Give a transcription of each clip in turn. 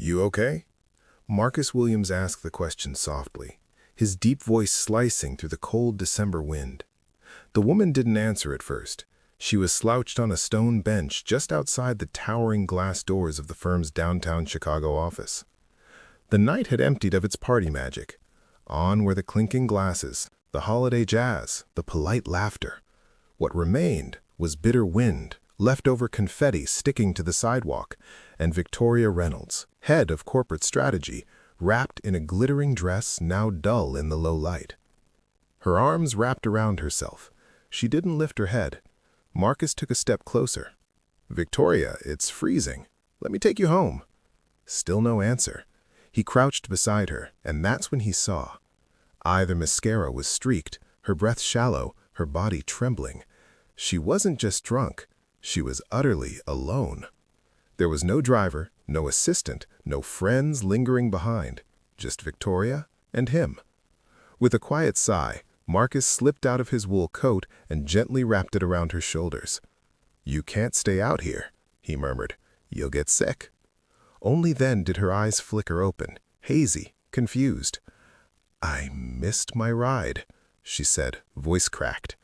You okay? Marcus Williams asked the question softly, his deep voice slicing through the cold December wind. The woman didn't answer at first. She was slouched on a stone bench just outside the towering glass doors of the firm's downtown Chicago office. The night had emptied of its party magic. On were the clinking glasses, the holiday jazz, the polite laughter. What remained was bitter wind, leftover confetti sticking to the sidewalk, and Victoria Reynolds, head of corporate strategy, wrapped in a glittering dress now dull in the low light. Her arms wrapped around herself. She didn't lift her head. Marcus took a step closer. "Victoria, it's freezing. Let me take you home." Still no answer. He crouched beside her, and that's when he saw. Either mascara was streaked, her breath shallow, her body trembling. She wasn't just drunk. She was utterly alone. There was no driver, no assistant, no friends lingering behind, just Victoria and him. With a quiet sigh, Marcus slipped out of his wool coat and gently wrapped it around her shoulders. "You can't stay out here," he murmured. "You'll get sick." Only then did her eyes flicker open, hazy, confused. "I missed my ride," she said, voice cracked.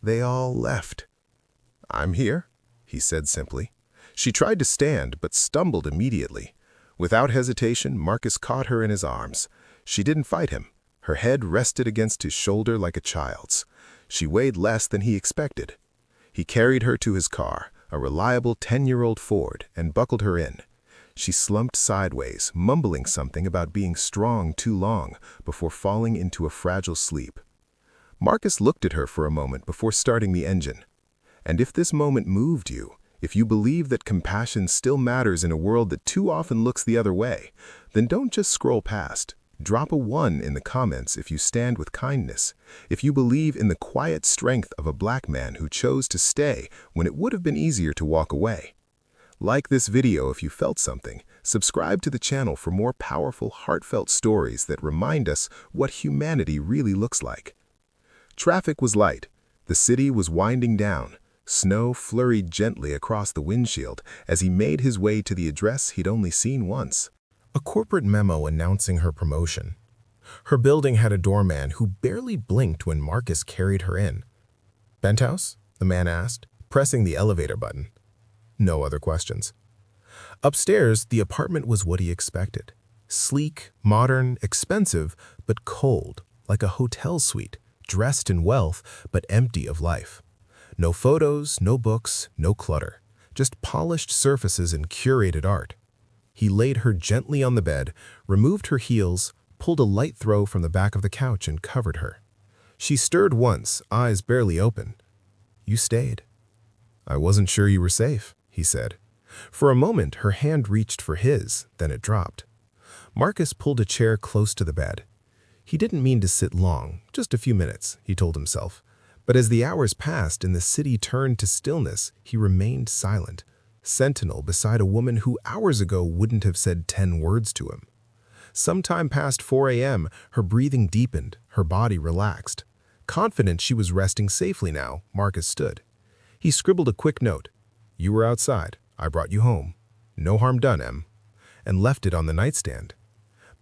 "They all left." "I'm here," he said simply. She tried to stand, but stumbled immediately. Without hesitation, Marcus caught her in his arms. She didn't fight him. Her head rested against his shoulder like a child's. She weighed less than he expected. He carried her to his car, a reliable 10-year-old Ford, and buckled her in. She slumped sideways, mumbling something about being strong too long, before falling into a fragile sleep. Marcus looked at her for a moment before starting the engine. And if this moment moved you, if you believe that compassion still matters in a world that too often looks the other way, then don't just scroll past. Drop a 1 in the comments if you stand with kindness, if you believe in the quiet strength of a black man who chose to stay when it would have been easier to walk away. Like this video if you felt something. Subscribe to the channel for more powerful, heartfelt stories that remind us what humanity really looks like. Traffic was light. The city was winding down. Snow flurried gently across the windshield as he made his way to the address he'd only seen once. A corporate memo announcing her promotion. Her building had a doorman who barely blinked when Marcus carried her in. "Penthouse?" the man asked, pressing the elevator button. No other questions. Upstairs, the apartment was what he expected. Sleek, modern, expensive, but cold, like a hotel suite, dressed in wealth, but empty of life. No photos, no books, no clutter, just polished surfaces and curated art. He laid her gently on the bed, removed her heels, pulled a light throw from the back of the couch and covered her. She stirred once, eyes barely open. "You stayed." "I wasn't sure you were safe," he said. For a moment, her hand reached for his, then it dropped. Marcus pulled a chair close to the bed. He didn't mean to sit long, just a few minutes, he told himself. But as the hours passed and the city turned to stillness, he remained silent, sentinel beside a woman who hours ago wouldn't have said 10 words to him. Sometime past 4 a.m., her breathing deepened, her body relaxed. Confident she was resting safely now, Marcus stood. He scribbled a quick note. "You were outside. I brought you home. No harm done, Em," and left it on the nightstand.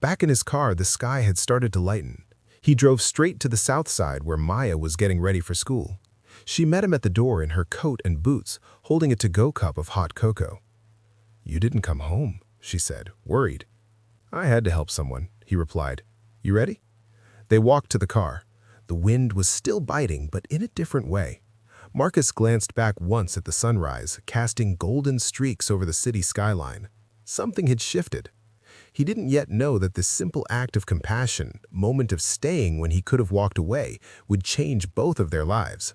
Back in his car, the sky had started to lighten. He drove straight to the south side where Maya was getting ready for school. She met him at the door in her coat and boots, holding a to-go cup of hot cocoa. "You didn't come home," she said, worried. "I had to help someone," he replied. "You ready?" They walked to the car. The wind was still biting, but in a different way. Marcus glanced back once at the sunrise, casting golden streaks over the city skyline. Something had shifted. He didn't yet know that this simple act of compassion, moment of staying when he could have walked away, would change both of their lives.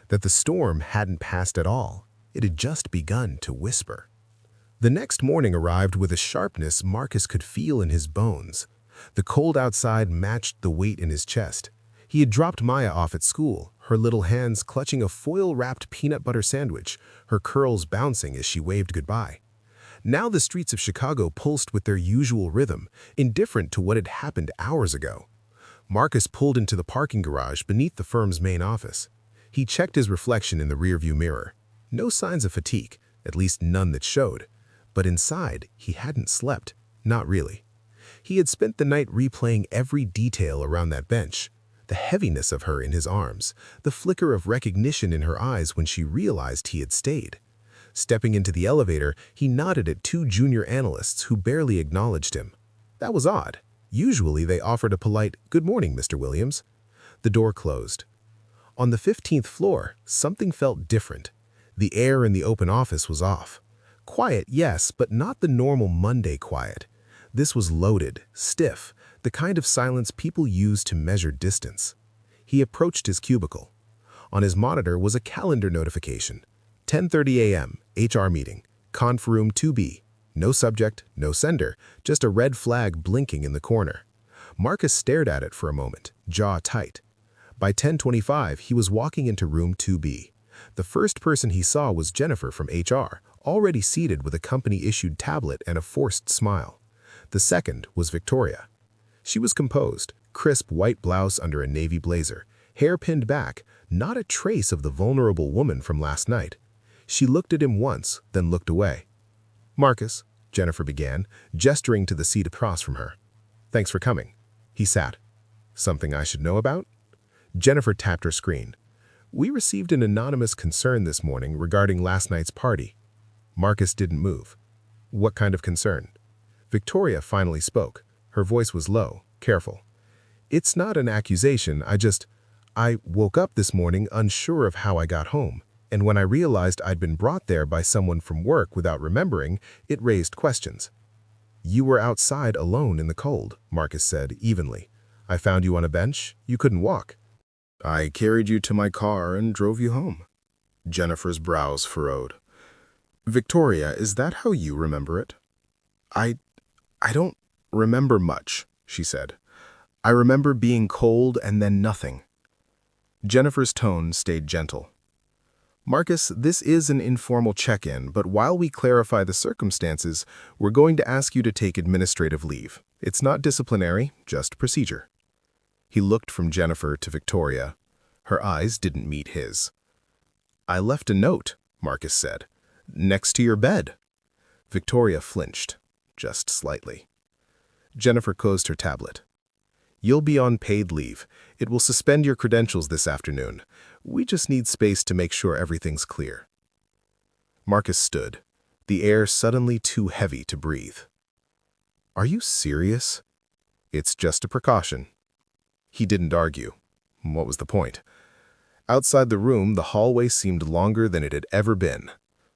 That the storm hadn't passed at all. It had just begun to whisper. The next morning arrived with a sharpness Marcus could feel in his bones. The cold outside matched the weight in his chest. He had dropped Maya off at school, her little hands clutching a foil-wrapped peanut butter sandwich, her curls bouncing as she waved goodbye. Now the streets of Chicago pulsed with their usual rhythm, indifferent to what had happened hours ago. Marcus pulled into the parking garage beneath the firm's main office. He checked his reflection in the rearview mirror. No signs of fatigue, at least none that showed. But inside, he hadn't slept. Not really. He had spent the night replaying every detail around that bench. The heaviness of her in his arms, the flicker of recognition in her eyes when she realized he had stayed. Stepping into the elevator, he nodded at two junior analysts who barely acknowledged him. That was odd. Usually they offered a polite, "Good morning, Mr. Williams." The door closed. On the 15th floor, something felt different. The air in the open office was off. Quiet, yes, but not the normal Monday quiet. This was loaded, stiff, the kind of silence people use to measure distance. He approached his cubicle. On his monitor was a calendar notification. 10:30 a.m., HR meeting, conf room 2B. No subject, no sender, just a red flag blinking in the corner. Marcus stared at it for a moment, jaw tight. By 10:25, he was walking into room 2B. The first person he saw was Jennifer from HR, already seated with a company-issued tablet and a forced smile. The second was Victoria. She was composed, crisp white blouse under a navy blazer, hair pinned back, not a trace of the vulnerable woman from last night. She looked at him once, then looked away. "Marcus," Jennifer began, gesturing to the seat across from her. "Thanks for coming." He sat. "Something I should know about?" Jennifer tapped her screen. "We received an anonymous concern this morning regarding last night's party." Marcus didn't move. "What kind of concern?" Victoria finally spoke. Her voice was low, careful. "It's not an accusation, I woke up this morning unsure of how I got home, and when I realized I'd been brought there by someone from work without remembering, it raised questions." "You were outside alone in the cold," Marcus said evenly. "I found you on a bench. You couldn't walk." "I carried you to my car and drove you home." Jennifer's brows furrowed. "Victoria, is that how you remember it?" I don't remember much," she said. "I remember being cold and then nothing." Jennifer's tone stayed gentle. "Marcus, this is an informal check-in, but while we clarify the circumstances, we're going to ask you to take administrative leave. It's not disciplinary, just procedure." He looked from Jennifer to Victoria. Her eyes didn't meet his. "I left a note," Marcus said, "next to your bed." Victoria flinched, just slightly. Jennifer closed her tablet. "You'll be on paid leave. It will suspend your credentials this afternoon. We just need space to make sure everything's clear." Marcus stood, the air suddenly too heavy to breathe. "Are you serious?" "It's just a precaution." He didn't argue. What was the point? Outside the room, the hallway seemed longer than it had ever been.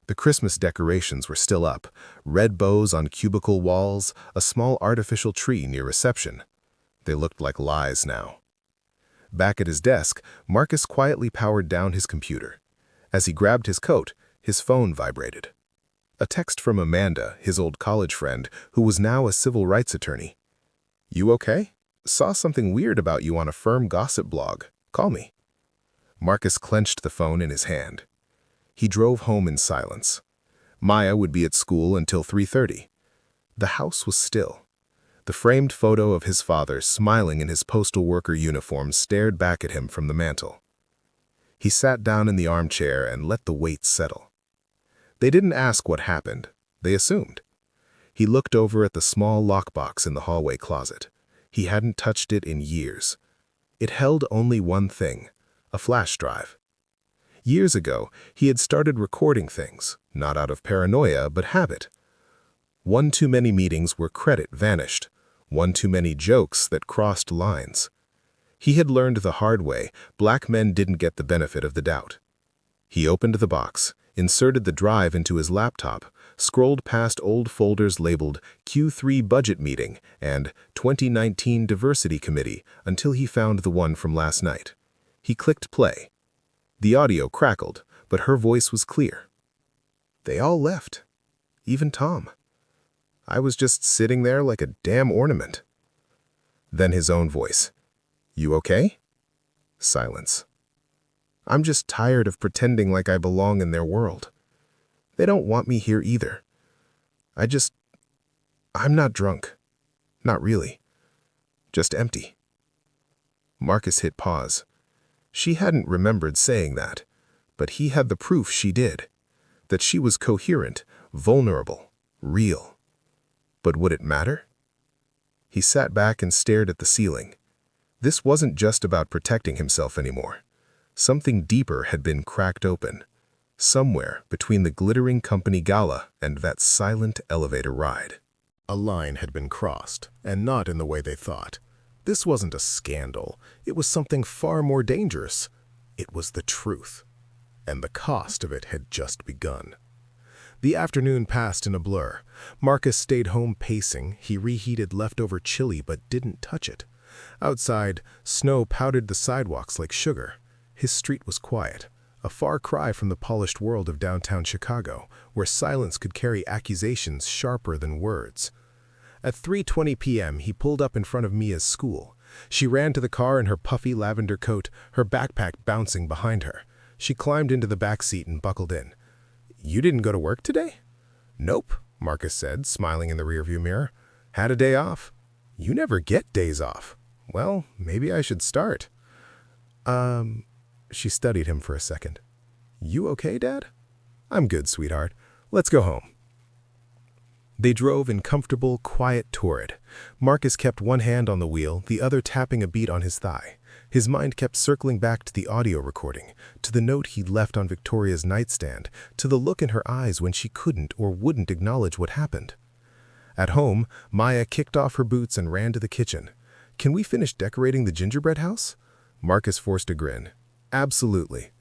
The Christmas decorations were still up, red bows on cubicle walls, a small artificial tree near reception. They looked like lies now. Back at his desk, Marcus quietly powered down his computer. As he grabbed his coat, his phone vibrated. A text from Amanda, his old college friend, who was now a civil rights attorney. "You okay? Saw something weird about you on a firm gossip blog. Call me." Marcus clenched the phone in his hand. He drove home in silence. Maya would be at school until 3:30. The house was still. The framed photo of his father smiling in his postal worker uniform stared back at him from the mantel. He sat down in the armchair and let the weight settle. They didn't ask what happened. They assumed. He looked over at the small lockbox in the hallway closet. He hadn't touched it in years. It held only one thing, a flash drive. Years ago, he had started recording things, not out of paranoia, but habit. One too many meetings where credit vanished, one too many jokes that crossed lines. He had learned the hard way, black men didn't get the benefit of the doubt. He opened the box, inserted the drive into his laptop, scrolled past old folders labeled Q3 Budget Meeting and 2019 Diversity Committee until he found the one from last night. He clicked play. The audio crackled, but her voice was clear. "They all left. Even Tom. I was just sitting there like a damn ornament." Then his own voice. "You okay?" Silence. "I'm just tired of pretending like I belong in their world. They don't want me here either. I'm not drunk. Not really. Just empty." Marcus hit pause. She hadn't remembered saying that, but he had the proof she did, that she was coherent, vulnerable, real. But would it matter? He sat back and stared at the ceiling. This wasn't just about protecting himself anymore. Something deeper had been cracked open, somewhere between the glittering company gala and that silent elevator ride. A line had been crossed, and not in the way they thought. This wasn't a scandal. It was something far more dangerous. It was the truth. And the cost of it had just begun. The afternoon passed in a blur. Marcus stayed home pacing. He reheated leftover chili but didn't touch it. Outside, snow powdered the sidewalks like sugar. His street was quiet, a far cry from the polished world of downtown Chicago, where silence could carry accusations sharper than words. At 3:20 p.m., he pulled up in front of Mia's school. She ran to the car in her puffy lavender coat, her backpack bouncing behind her. She climbed into the back seat and buckled in. "You didn't go to work today?" "Nope," Marcus said, smiling in the rearview mirror. "Had a day off." "You never get days off." "Well, maybe I should start." She studied him for a second. "You okay, Dad?" "I'm good, sweetheart. Let's go home." They drove in comfortable, quiet Torrid. Marcus kept one hand on the wheel, the other tapping a beat on his thigh. His mind kept circling back to the audio recording, to the note he'd left on Victoria's nightstand, to the look in her eyes when she couldn't or wouldn't acknowledge what happened. At home, Maya kicked off her boots and ran to the kitchen. "Can we finish decorating the gingerbread house?" Marcus forced a grin. "Absolutely."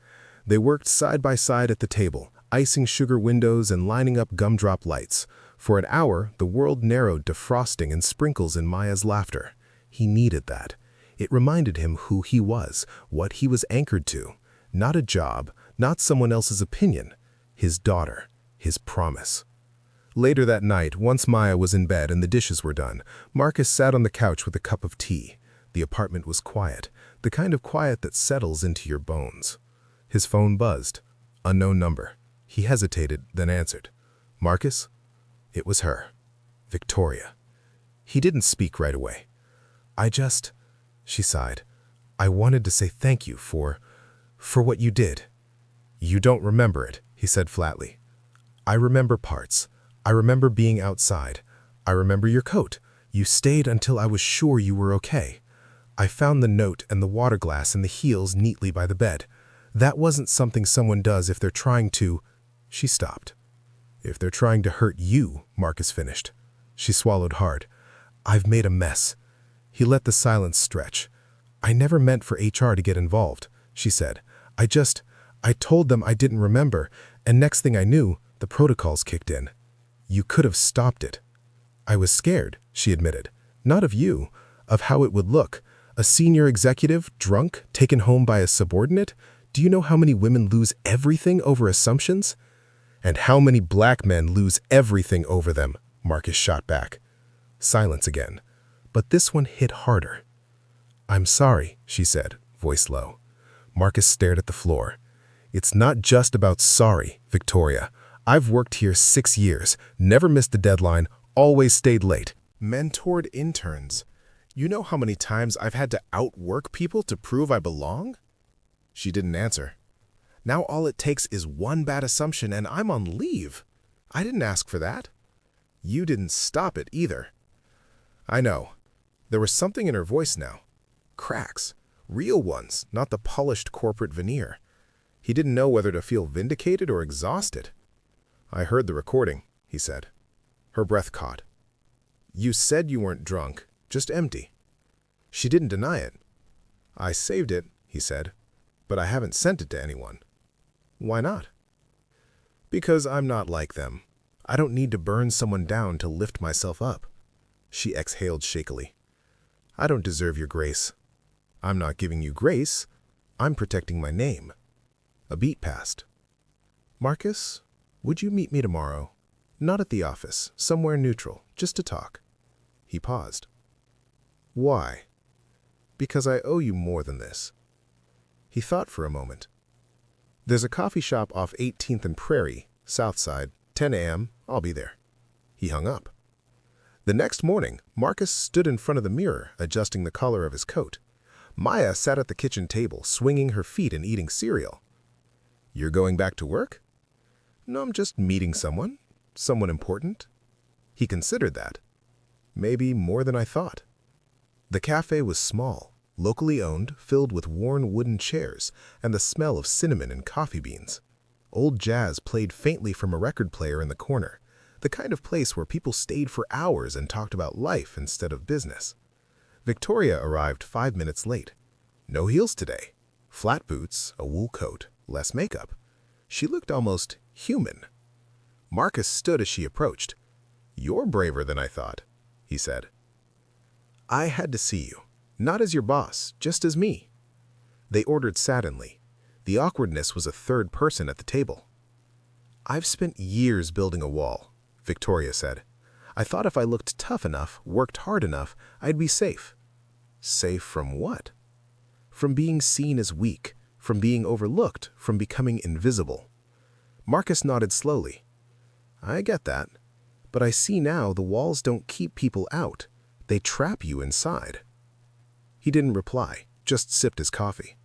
They worked side by side at the table, icing sugar windows and lining up gumdrop lights. For an hour, the world narrowed to frosting and sprinkles in Maya's laughter. He needed that. It reminded him who he was, what he was anchored to. Not a job, not someone else's opinion. His daughter, his promise. Later that night, once Maya was in bed and the dishes were done, Marcus sat on the couch with a cup of tea. The apartment was quiet, the kind of quiet that settles into your bones. His phone buzzed. Unknown number. He hesitated, then answered. "Marcus?" It was her. Victoria. He didn't speak right away. She sighed. "I wanted to say thank you for what you did." "You don't remember it," he said flatly. "I remember parts. I remember being outside. I remember your coat. You stayed until I was sure you were okay. I found the note and the water glass and the heels neatly by the bed. That wasn't something someone does if they're trying to—" She stopped. "If they're trying to hurt you," Marcus finished. She swallowed hard. "I've made a mess." He let the silence stretch. "I never meant for HR to get involved," she said. I told them I didn't remember, and next thing I knew, the protocols kicked in. You could have stopped it." "I was scared," she admitted. "Not of you, of how it would look. A senior executive, drunk, taken home by a subordinate? Do you know how many women lose everything over assumptions?" "And how many black men lose everything over them?" Marcus shot back. Silence again. But this one hit harder. "I'm sorry," she said, voice low. Marcus stared at the floor. "It's not just about sorry, Victoria. I've worked here 6 years, never missed a deadline, always stayed late. Mentored interns. You know how many times I've had to outwork people to prove I belong?" She didn't answer. "Now all it takes is one bad assumption and I'm on leave. I didn't ask for that." "You didn't stop it either." "I know." There was something in her voice now. Cracks. Real ones, not the polished corporate veneer. He didn't know whether to feel vindicated or exhausted. "I heard the recording," he said. Her breath caught. "You said you weren't drunk, just empty." She didn't deny it. "I saved it," he said, "but I haven't sent it to anyone." "Why not?" "Because I'm not like them. I don't need to burn someone down to lift myself up." She exhaled shakily. "I don't deserve your grace." "I'm not giving you grace. I'm protecting my name." A beat passed. "Marcus, would you meet me tomorrow? Not at the office, somewhere neutral, just to talk." He paused. "Why?" "Because I owe you more than this." He thought for a moment. "There's a coffee shop off 18th and Prairie, South Side, 10 a.m. I'll be there." He hung up. The next morning, Marcus stood in front of the mirror, adjusting the collar of his coat. Maya sat at the kitchen table, swinging her feet and eating cereal. "You're going back to work?" "No, I'm just meeting someone important." He considered that. Maybe more than I thought. The cafe was small, locally owned, filled with worn wooden chairs and the smell of cinnamon and coffee beans. Old jazz played faintly from a record player in the corner, the kind of place where people stayed for hours and talked about life instead of business. Victoria arrived 5 minutes late. No heels today. Flat boots, a wool coat, less makeup. She looked almost human. Marcus stood as she approached. "You're braver than I thought," he said. "I had to see you. Not as your boss, just as me." They ordered saddeningly. The awkwardness was a third person at the table. "I've spent years building a wall," Victoria said. "I thought if I looked tough enough, worked hard enough, I'd be safe." Safe from what? From being seen as weak, from being overlooked, from becoming invisible. Marcus nodded slowly. "I get that. But I see now the walls don't keep people out. They trap you inside." He didn't reply, just sipped his coffee.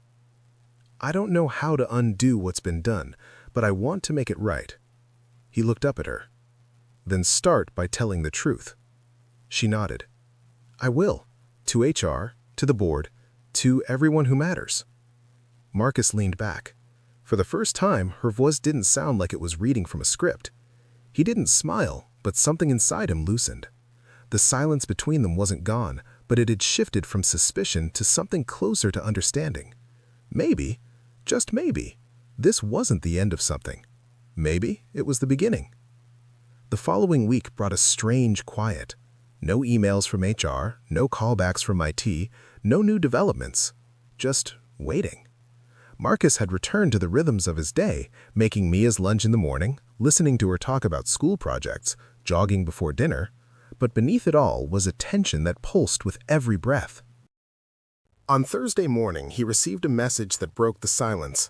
"I don't know how to undo what's been done, but I want to make it right." He looked up at her. "Then start by telling the truth." She nodded. "I will. To HR, to the board, to everyone who matters." Marcus leaned back. For the first time, her voice didn't sound like it was reading from a script. He didn't smile, but something inside him loosened. The silence between them wasn't gone, but it had shifted from suspicion to something closer to understanding. Maybe, just maybe, this wasn't the end of something. Maybe it was the beginning. The following week brought a strange quiet. No emails from HR, no callbacks from IT, no new developments. Just waiting. Marcus had returned to the rhythms of his day, making Mia's lunch in the morning, listening to her talk about school projects, jogging before dinner, but beneath it all was a tension that pulsed with every breath. On Thursday morning, he received a message that broke the silence.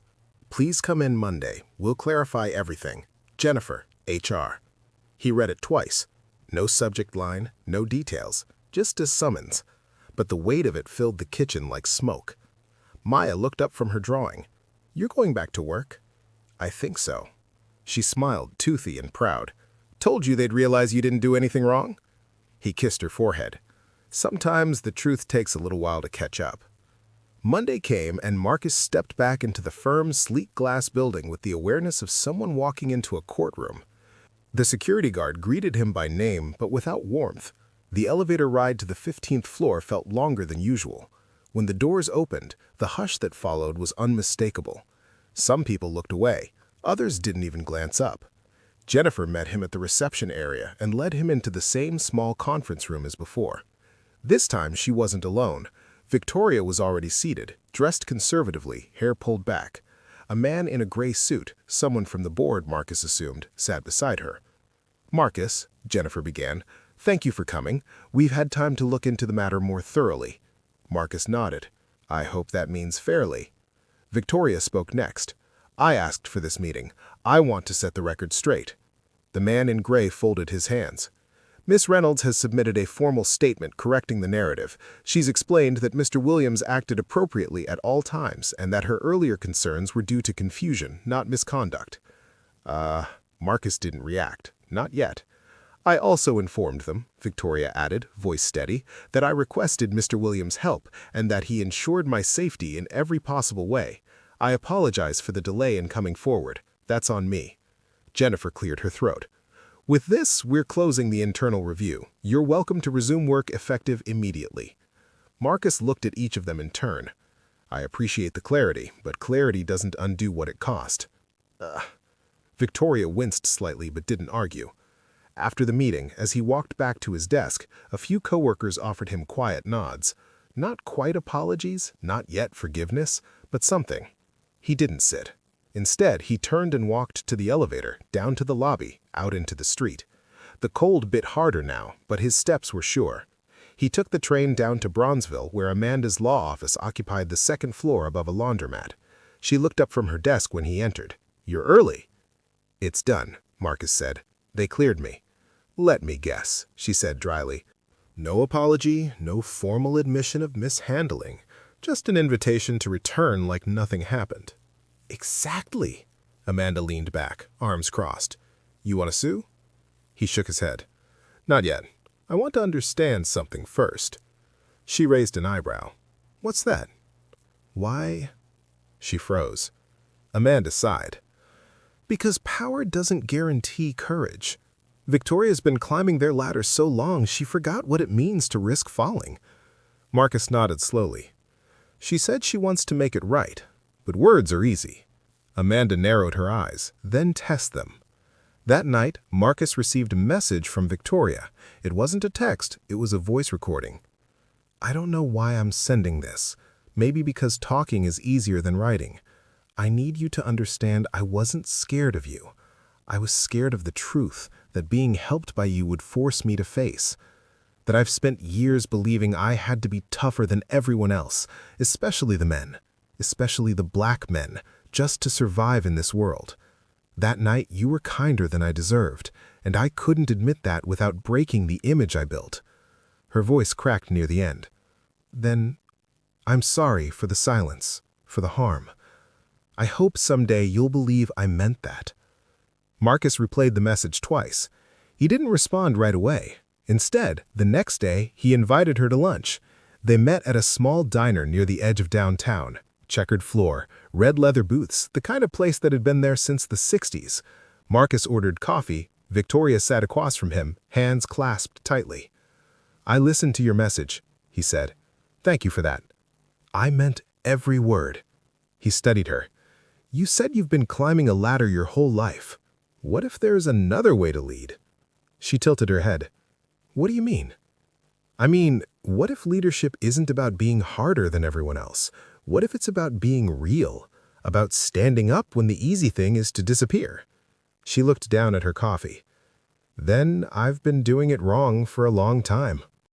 "Please come in Monday. We'll clarify everything. Jennifer, HR." He read it twice. No subject line, no details, just a summons. But the weight of it filled the kitchen like smoke. Maya looked up from her drawing. "You're going back to work?" "I think so." She smiled, toothy and proud. "Told you they'd realize you didn't do anything wrong?" He kissed her forehead. "Sometimes the truth takes a little while to catch up." Monday came, and Marcus stepped back into the firm, sleek glass building with the awareness of someone walking into a courtroom. The security guard greeted him by name, but without warmth. The elevator ride to the 15th floor felt longer than usual. When the doors opened, the hush that followed was unmistakable. Some people looked away. Others didn't even glance up. Jennifer met him at the reception area and led him into the same small conference room as before. This time she wasn't alone. Victoria was already seated, dressed conservatively, hair pulled back. A man in a gray suit, someone from the board, Marcus assumed, sat beside her. "Marcus," Jennifer began, "thank you for coming. We've had time to look into the matter more thoroughly." Marcus nodded. "I hope that means fairly." Victoria spoke next. "I asked for this meeting. I want to set the record straight." The man in gray folded his hands. "Miss Reynolds has submitted a formal statement correcting the narrative. She's explained that Mr. Williams acted appropriately at all times and that her earlier concerns were due to confusion, not misconduct." Marcus didn't react. Not yet. "I also informed them," Victoria added, voice steady, "that I requested Mr. Williams' help and that he ensured my safety in every possible way. I apologize for the delay in coming forward. That's on me." Jennifer cleared her throat. "With this, we're closing the internal review. You're welcome to resume work effective immediately." Marcus looked at each of them in turn. "I appreciate the clarity, but clarity doesn't undo what it cost." Victoria winced slightly but didn't argue. After the meeting, as he walked back to his desk, a few coworkers offered him quiet nods. Not quite apologies, not yet forgiveness, but something. He didn't sit. Instead, he turned and walked to the elevator, down to the lobby, out into the street. The cold bit harder now, but his steps were sure. He took the train down to Bronzeville, where Amanda's law office occupied the second floor above a laundromat. She looked up from her desk when he entered. "You're early." "It's done," Marcus said. "They cleared me." "Let me guess," she said dryly. "No apology, no formal admission of mishandling, just an invitation to return like nothing happened." "Exactly." Amanda leaned back, arms crossed. "You want to sue?" He shook his head. "Not yet. I want to understand something first. She raised an eyebrow. What's that? Why? She froze. Amanda sighed. Because power doesn't guarantee courage. Victoria's been climbing their ladder so long she forgot what it means to risk falling. Marcus nodded slowly. She said she wants to make it right, but words are easy. Amanda narrowed her eyes, then tested them. That night, Marcus received a message from Victoria. It wasn't a text, it was a voice recording. I don't know why I'm sending this. Maybe because talking is easier than writing. I need you to understand I wasn't scared of you. I was scared of the truth that being helped by you would force me to face. That I've spent years believing I had to be tougher than everyone else, especially the men, especially the black men, just to survive in this world. That night you were kinder than I deserved, and I couldn't admit that without breaking the image I built. Her voice cracked near the end. Then, I'm sorry for the silence, for the harm. I hope someday you'll believe I meant that. Marcus replayed the message twice. He didn't respond right away. Instead, the next day, he invited her to lunch. They met at a small diner near the edge of downtown. Checkered floor, red leather booths, the kind of place that had been there since the 60s. Marcus ordered coffee. Victoria sat across from him, hands clasped tightly. I listened to your message, he said. Thank you for that. I meant every word. He studied her. You said you've been climbing a ladder your whole life. What if there's another way to lead? She tilted her head. What do you mean? I mean, what if leadership isn't about being harder than everyone else? What if it's about being real? About standing up when the easy thing is to disappear? She looked down at her coffee. Then I've been doing it wrong for a long time.